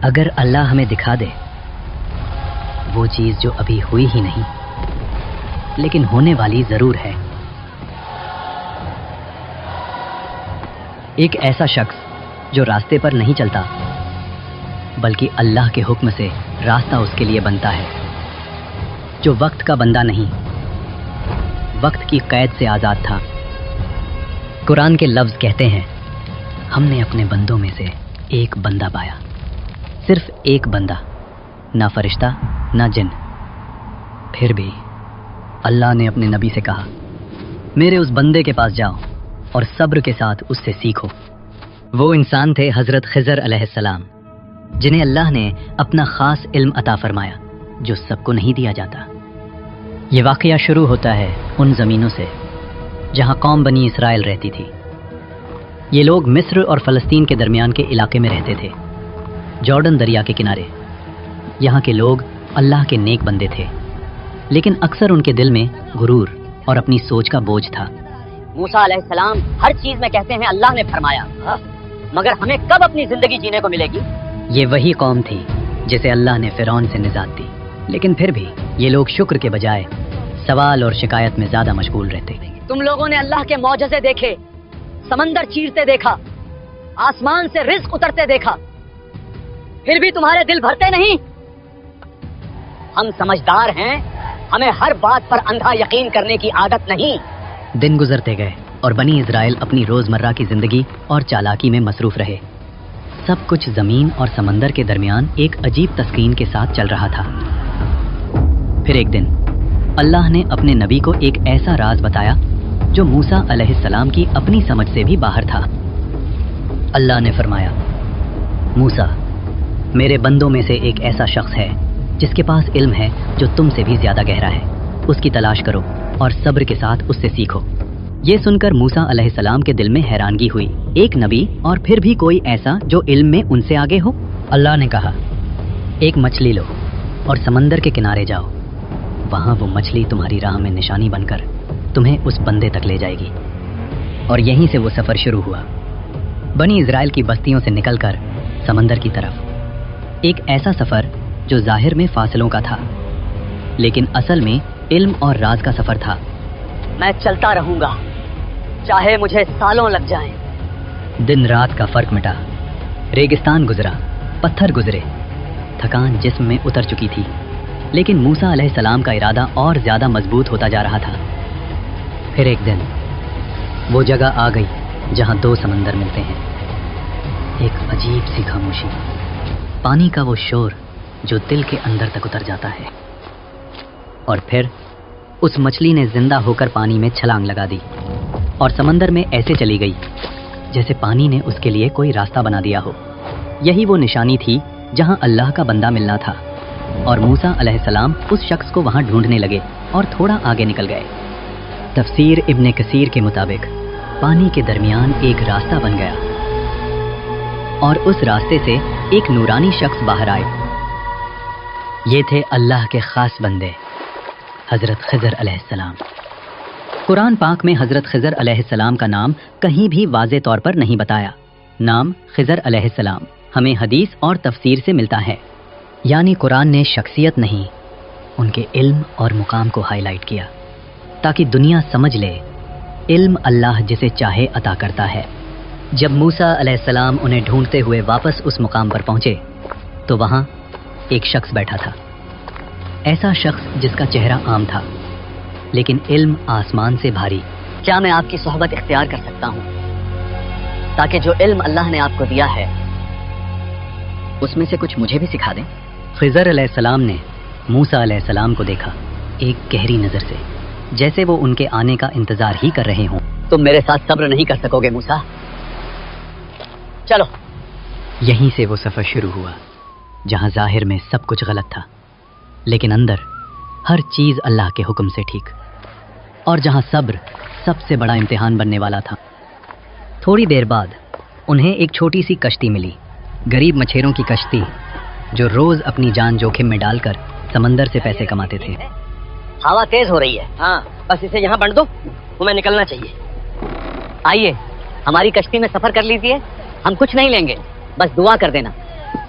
اگر اللہ ہمیں دکھا دے وہ چیز جو ابھی ہوئی ہی نہیں لیکن ہونے والی ضرور ہے، ایک ایسا شخص جو راستے پر نہیں چلتا بلکہ اللہ کے حکم سے راستہ اس کے لیے بنتا ہے، جو وقت کا بندہ نہیں، وقت کی قید سے آزاد تھا۔ قرآن کے لفظ کہتے ہیں ہم نے اپنے بندوں میں سے ایک بندہ پایا، صرف ایک بندہ، نہ فرشتہ نہ جن۔ پھر بھی اللہ نے اپنے نبی سے کہا میرے اس بندے کے پاس جاؤ اور صبر کے ساتھ اس سے سیکھو۔ وہ انسان تھے حضرت خضر علیہ السلام، جنہیں اللہ نے اپنا خاص علم عطا فرمایا جو سب کو نہیں دیا جاتا۔ یہ واقعہ شروع ہوتا ہے ان زمینوں سے جہاں قوم بنی اسرائیل رہتی تھی۔ یہ لوگ مصر اور فلسطین کے درمیان کے علاقے میں رہتے تھے، جارڈن دریا کے کنارے۔ یہاں کے لوگ اللہ کے نیک بندے تھے، لیکن اکثر ان کے دل میں غرور اور اپنی سوچ کا بوجھ تھا۔ موسیٰ علیہ السلام ہر چیز میں کہتے ہیں اللہ نے فرمایا، مگر ہمیں کب اپنی زندگی جینے کو ملے گی؟ یہ وہی قوم تھی جسے اللہ نے فرعون سے نجات دی، لیکن پھر بھی یہ لوگ شکر کے بجائے سوال اور شکایت میں زیادہ مشغول رہتے۔ تم لوگوں نے اللہ کے معجزے دیکھے، سمندر چیرتے دیکھا، آسمان سے رزق اترتے دیکھا، پھر بھی تمہارے دل بھرتے نہیں۔ ہم سمجھدار ہیں، ہمیں ہر بات پر اندھا یقین کرنے کی عادت نہیں۔ دن گزرتے گئے اور بنی اسرائیل اپنی روزمرہ کی زندگی اور چالاکی میں مصروف رہے۔ سب کچھ زمین اور سمندر کے درمیان ایک عجیب تسکین کے ساتھ چل رہا تھا۔ پھر ایک دن اللہ نے اپنے نبی کو ایک ایسا راز بتایا جو موسیٰ علیہ السلام کی اپنی سمجھ سے بھی باہر تھا۔ اللہ نے فرمایا موسیٰ، میرے بندوں میں سے ایک ایسا شخص ہے جس کے پاس علم ہے جو تم سے بھی زیادہ گہرا ہے، اس کی تلاش کرو اور صبر کے ساتھ اس سے سیکھو۔ یہ سن کر موسیٰ علیہ السلام کے دل میں حیرانگی ہوئی، ایک نبی اور پھر بھی کوئی ایسا جو علم میں ان سے آگے ہو؟ اللہ نے کہا ایک مچھلی لو اور سمندر کے کنارے جاؤ، وہاں وہ مچھلی تمہاری راہ میں نشانی بن کر تمہیں اس بندے تک لے جائے گی۔ اور یہیں سے وہ سفر شروع ہوا، بنی اسرائیل کی بستیوں سے نکل کر سمندر کی طرف۔ ایک ایسا سفر جو ظاہر میں فاصلوں کا تھا لیکن اصل میں علم اور راز کا سفر تھا۔ میں چلتا رہوں گا چاہے مجھے سالوں لگ جائیں۔ دن رات کا فرق مٹا، ریگستان گزرا، پتھر گزرے، تھکان جسم میں اتر چکی تھی، لیکن موسیٰ علیہ السلام کا ارادہ اور زیادہ مضبوط ہوتا جا رہا تھا۔ پھر ایک دن وہ جگہ آ گئی جہاں دو سمندر ملتے ہیں، ایک عجیب سی خاموشی، پانی کا وہ شور جو دل کے اندر تک اتر جاتا ہے۔ اور پھر اس مچھلی نے زندہ ہو کر پانی میں چھلانگ لگا دی اور سمندر میں ایسے چلی گئی جیسے پانی نے اس کے لیے کوئی راستہ بنا دیا ہو۔ یہی وہ نشانی تھی جہاں اللہ کا بندہ ملنا تھا، اور موسیٰ علیہ السلام اس شخص کو وہاں ڈھونڈنے لگے اور تھوڑا آگے نکل گئے۔ تفسیر ابن کثیر کے مطابق پانی کے درمیان ایک راستہ بن گیا اور اس راستے سے ایک نورانی شخص باہر آئے۔ یہ تھے اللہ کے خاص بندے حضرت خضر علیہ السلام۔ قرآن پاک میں حضرت خضر علیہ السلام کا نام کہیں بھی واضح طور پر نہیں بتایا۔ نام خضر علیہ السلام ہمیں حدیث اور تفسیر سے ملتا ہے، یعنی قرآن نے شخصیت نہیں، ان کے علم اور مقام کو ہائی لائٹ کیا تاکہ دنیا سمجھ لے علم اللہ جسے چاہے عطا کرتا ہے۔ جب موسیٰ علیہ السلام انہیں ڈھونڈتے ہوئے واپس اس مقام پر پہنچے تو وہاں ایک شخص بیٹھا تھا، ایسا شخص جس کا چہرہ عام تھا لیکن علم آسمان سے بھاری۔ کیا میں آپ کی صحبت اختیار کر سکتا ہوں تاکہ جو علم اللہ نے آپ کو دیا ہے اس میں سے کچھ مجھے بھی سکھا دیں؟ خضر علیہ السلام نے موسیٰ علیہ السلام کو دیکھا ایک گہری نظر سے، جیسے وہ ان کے آنے کا انتظار ہی کر رہے ہوں۔ تم میرے ساتھ صبر نہیں کر سکو گے موسیٰ، چلو۔ یہیں سے وہ سفر شروع ہوا جہاں ظاہر میں سب کچھ غلط تھا لیکن اندر ہر چیز اللہ کے حکم سے ٹھیک، اور جہاں صبر سب سے بڑا امتحان بننے والا تھا۔ تھوڑی دیر بعد انہیں ایک چھوٹی سی کشتی ملی، غریب مچھیروں کی کشتی جو روز اپنی جان جوخم میں ڈال کر سمندر سے پیسے کماتے تھے۔ ہوا تیز ہو رہی ہے، ہاں بس اسے یہاں بند دو، ہمیں نکلنا چاہیے۔ آئیے ہماری کشتی میں سفر کر لیجیے، ہم کچھ نہیں لیں گے، بس دعا کر دینا۔